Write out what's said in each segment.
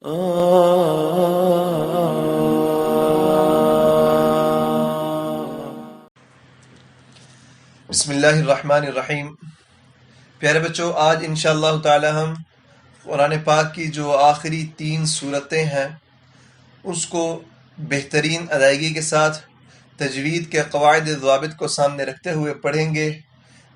बिस्मिल्लाहिर्रहमानिर्रहीम। प्यारे बच्चों, आज इंशाअल्लाह ताला हम कुरान पाक की जो आखिरी 3 सूरतें हैं उसको बेहतरीन अदायगी के साथ तजवीद के क़वाइद ज़वाबित को सामने रखते हुए पढ़ेंगे।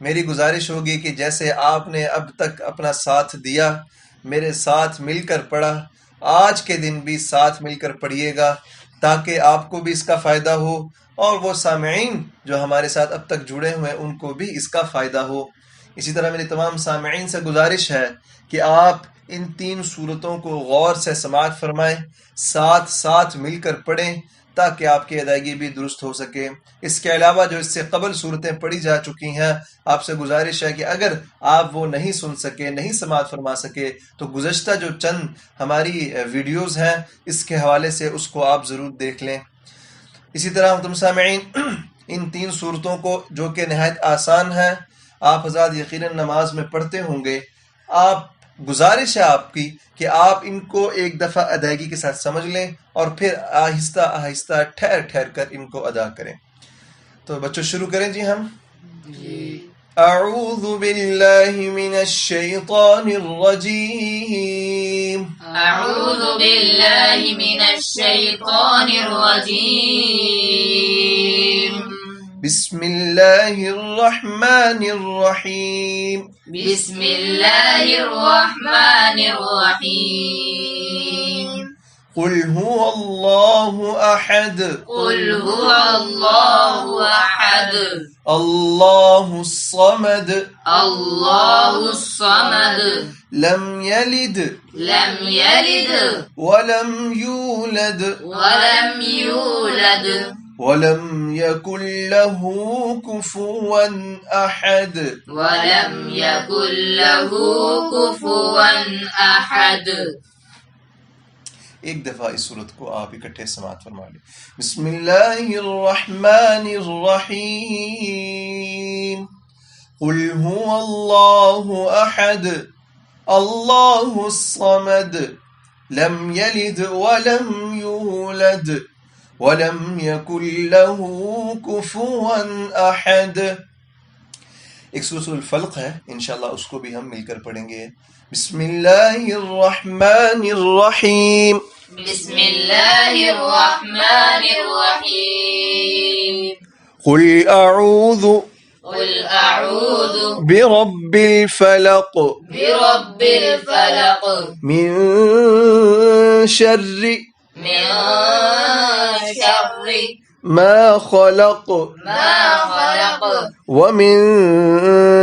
मेरी गुजारिश होगी कि जैसे आपने अब तक अपना साथ दिया, मेरे साथ मिलकर पढ़ा, आज के दिन भी साथ मिलकर पढ़िएगा ताकि आपको भी इसका फ़ायदा हो और वो सामईन जो हमारे साथ अब तक जुड़े हुए हैं उनको भी इसका फ़ायदा हो। इसी तरह मेरी तमाम सामईन से गुजारिश है कि आप इन 3 सूरतों को गौर से समाअत फरमाएं, साथ साथ मिलकर पढ़ें ताकि आपकी अदायगी भी दुरुस्त हो सके। इसके अलावा जो इससे कबल सूरतें पढ़ी जा चुकी हैं, आपसे गुजारिश है कि अगर आप वो नहीं सुन सके, नहीं समाअत फरमा सके, तो गुज़श्ता जो चंद हमारी वीडियोज़ हैं इसके हवाले से उसको आप ज़रूर देख लें। इसी तरह तुम सामईन इन 3 सूरतों को जो कि नहायत आसान है, आप हज़रात यकीनन नमाज में पढ़ते होंगे, आप गुजारिश है आपकी कि आप इनको एक दफ़ा अदायगी के साथ समझ लें और फिर आहिस्ता आहिस्ता ठहर ठहर कर इनको अदा करें। तो बच्चों शुरू करें जी हम। अऊज़ु बिल्लाहि मिनश शैतानिर रजीम। अऊज़ु बिल्लाहि मिनश शैतानिर रजीम। बिस्मिल्लाहिर रहमानिर रहीम। बिस्मिल्लाहिर रहमानिर रहीम। कुल हुवल्लाहु अहद। कुल हुवल्लाहु अहद। अल्लाहुस समद। अल्लाहुस समद। लम यलिद। लम यलिद। वलम यूलद। वलम यूलद। वलम यकुल लहू कुफुवन अहद। वलम यकुल लहू कुफुवन अहद। एक दफा इस सूरत को आप इकट्ठे समाअत फरमा लें। बिस्मिल्लाहिर्रहमानिर्रहीम। कुल हुवल्लाहु अहद। अल्लाहुस समद। लम यलिद वलम यूलद। वलम यकुल लहू कुफुवन अहद। एक सूरह फल्क है, इंशाअल्लाह उसको भी हम मिलकर पढ़ेंगे। बिस्मिल्लाहिर्रहमानिर्रहीम। बिस्मिल्लाहिर्रहमानिर्रहीम। कुल अऊज़ु कुल अऊज़ु बिरब्बिल फलक। बिरब्बिल फलक। मिन शर्रि मिन शर्रि मा खलक। मा खलक। वमिन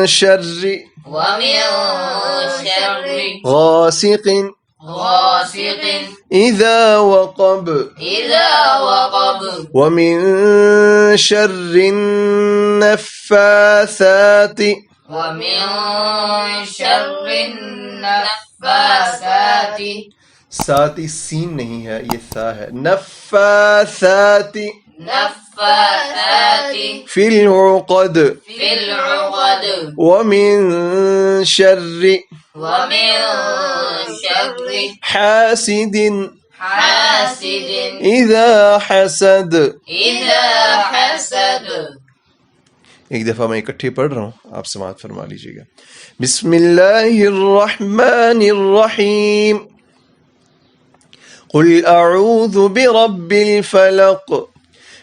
शर्रि वमिन शर्रि गासिकिन गासिकिन इज़ा वक़ब। इज़ा वक़ब। वमिन शर्रि नफ़्फ़ासाति। वमिन शर्रि नफ़्फ़ासाति। साति सीन नहीं है, ये सा है। नफ़्फ़ासाति नफ़्फ़ासाति फिल उक़द। फिल उक़द। वमिन शर्रि वमिन शर्रि हासिदिन हासिदिन इज़ा हसद। इज़ा हसद। एक दफ़ा मैं इकट्ठे पढ़ रहा हूँ, आप समाअत फरमा लीजिएगा। बिस्मिल्लाहिर्रहमानिर्रहीम। कुल अऊज़ु बिरब्बिल फलक।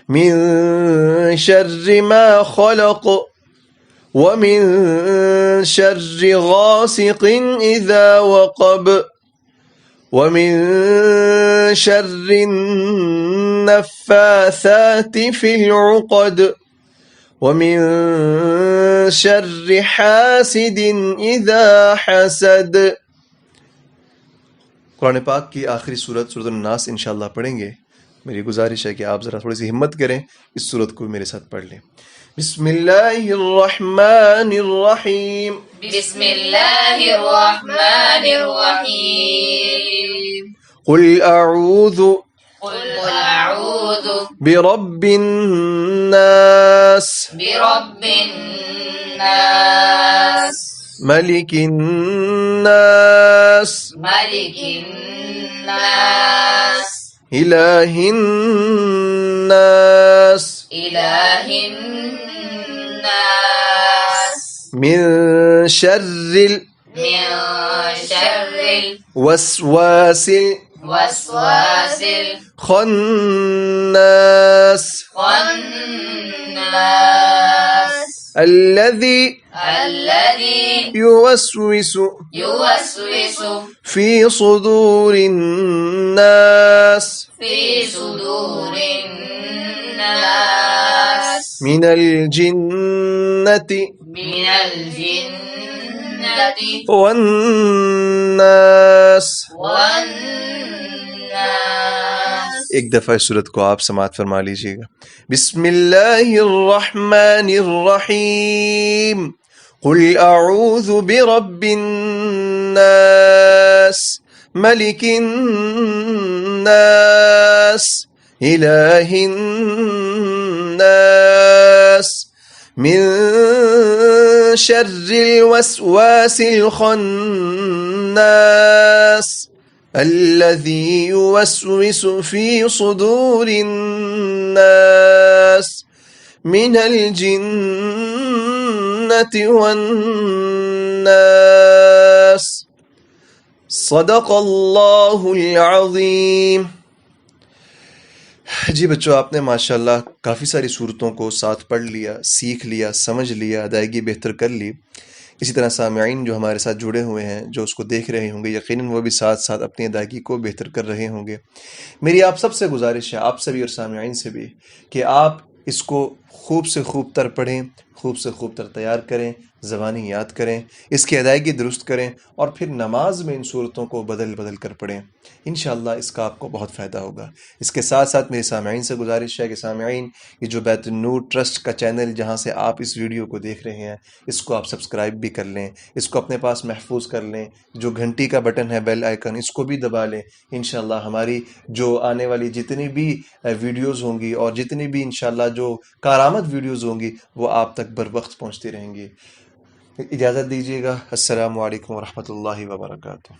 मिन शर्रि मा खलक। वमिन शर्रि गासिकिन इज़ा वक़ब। वमिन शर्रि नफ़्फ़ासाति फिल उक़द। वमिन शर्रि हासिदिन इज़ा हसद। कुरान पाक की आखिरी सूरत सूरत अन्नास इंशाअल्लाह पढ़ेंगे। मेरी गुजारिश है कि आप ज़रा थोड़ी सी हिम्मत करें, इस सूरत को मेरे साथ पढ़ लें। बिस्मिल्लाहिर्रहमानिर्रहीम। बिस्मिल्लाहिर्रहमानिर्रहीम। कुल अऊज़ु कुल अऊज़ु बिरब्बिन नास। बिरब्बिन नास। मलिकिन नास। मलिकिन नास। إله الناس إله الناس من شر من شر الوسواس الوسواس الخناس الخناس الذي الذي يوسوس يوسوس في صدور الناس في صدور الناس من الجنة من الجنة والناس. والناس. एक दफ़ा इस सूरत को आप समात फरमा लीजिएगा. बिस्मिल्लाहिर्रहमानिर्रहीम. कुल अऊज़ु बिरब्बिन नास मलिकिन नास इलाहिन नास मिन शर्रिल वसवासिल खन्नास الذي يوسوس في صدور الناس من الجنة والناس. صدق الله العظيम. जी बच्चों, आपने माशाल्लाह काफ़ी सारी सूरतों को साथ पढ़ लिया, सीख लिया, समझ लिया, अदायगी बेहतर कर ली. इसी तरह सामईन जो हमारे साथ जुड़े हुए हैं, जो उसको देख रहे होंगे, यकीनन वो भी साथ साथ अपनी अदायगी को बेहतर कर रहे होंगे. मेरी आप सबसे गुजारिश है, आप सभी और सामईन से भी, कि आप इसको खूब से खूब तर पढ़ें, खूब से खूब तर तैयार करें, ज़बानी याद करें, इसकी अदायगी दुरुस्त करें और फिर नमाज में इन सूरतों को बदल बदल कर पढ़ें. इंशाअल्लाह इसका आपको बहुत फ़ायदा होगा. इसके साथ साथ मेरी सामईन से गुजारिश है कि सामईन, ये जो बैतुन्नूर ट्रस्ट का चैनल जहाँ से आप इस वीडियो को देख रहे हैं, इसको आप सब्सक्राइब भी कर लें, इसको अपने पास महफूज कर लें. जो घंटी का बटन है, बेल आइकन, इसको भी दबा लें. इंशाअल्लाह हमारी जो आने वाली जितनी भी वीडियोज़ होंगी और जितनी भी इंशाअल्लाह जो कारामद वीडियोज़ होंगी, वो आप तक बर वक्त पहुँचती रहेंगी. इजाज़त दीजिएगा. अस्सलामु अलैकुम व रहमतुल्लाहि व बरकातुहू.